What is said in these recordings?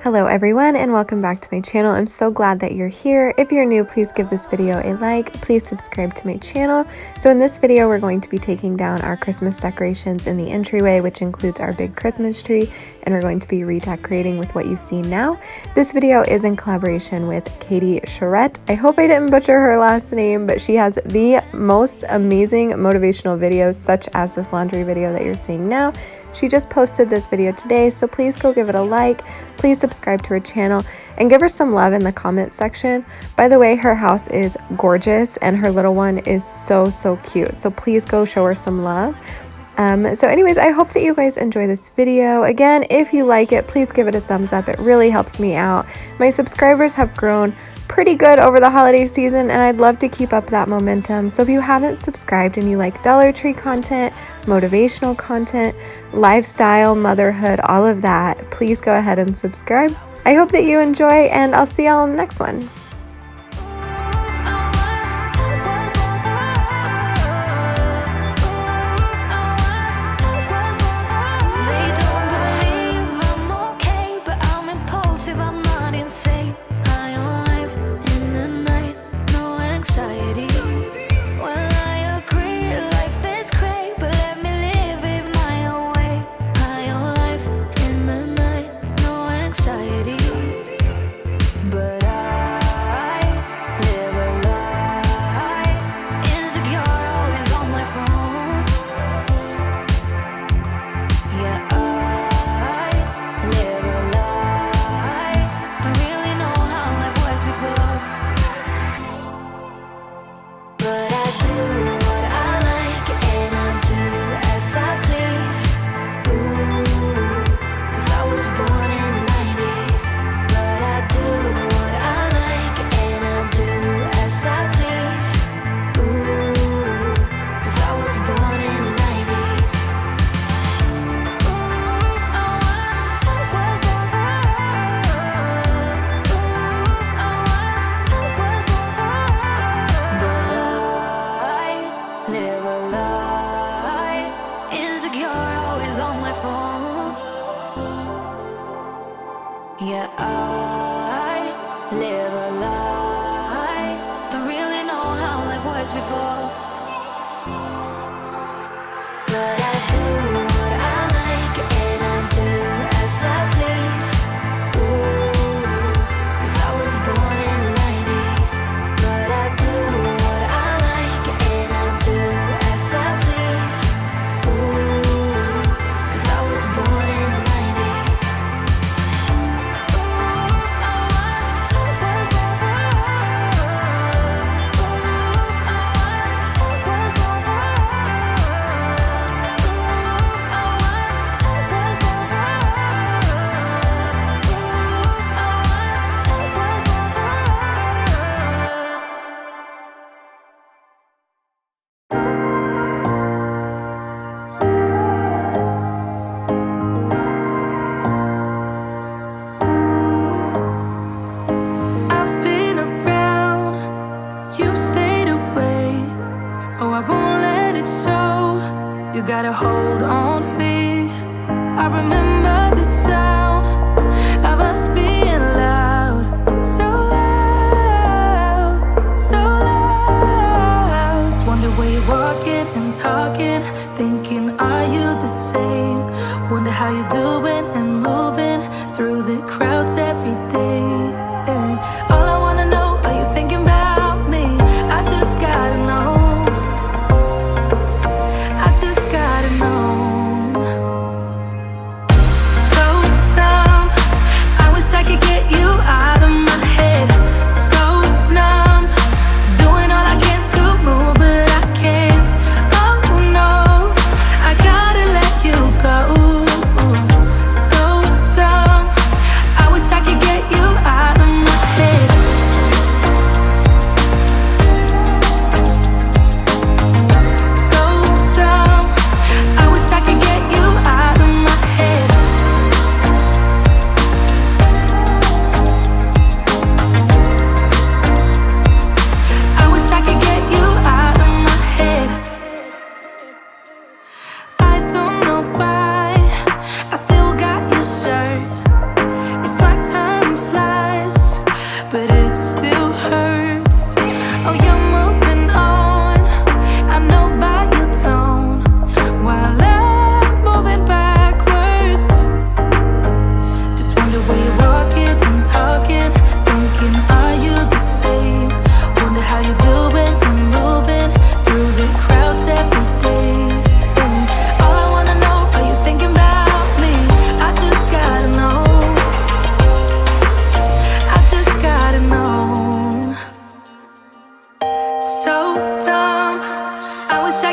Hello everyone and welcome back to my channel. I'm so glad that you're here. If you're new, please give this video a like. Please subscribe to my channel. So in this video, we're going to be taking down our Christmas decorations in the entryway, which includes our big Christmas tree, and we're going to be redecorating with what you see now. This video is in collaboration with Charette. I hope I didn't butcher her last name, but she has the most amazing motivational videos, such as this laundry video that you're seeing now. She just posted this video today, so please go give it a like. Please subscribe to her channel and give her some love in the comment section. By the way, her house is gorgeous and her little one is so cute. So please go show her some love. So anyways, I hope that you guys enjoy this video. Again, if you like it, please give it a thumbs up. It really helps me out. My subscribers have grown pretty good over the holiday season and I'd love to keep up that momentum. So if you haven't subscribed and you like Dollar Tree content, motivational content, lifestyle, motherhood, all of that, please go ahead and subscribe. I hope that you enjoy and I'll see y'all in the next one. Yeah, I live a lie. Don't really know how life was before, but I do what I like and I do as I please. Ooh, 'cause I was born in the 90s. But I do what I like and I do as I please. Ooh, 'cause I was born in the 90s. You got a hold on me. I remember the sound of us being loud, so loud, so loud. Just wonder where you're walking and talking, thinking, are you the same? Wonder how you're doing and moving through the crowds every day. And all I wanna know, are you thinking about me? I just gotta know.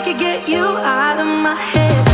could get you out of my head.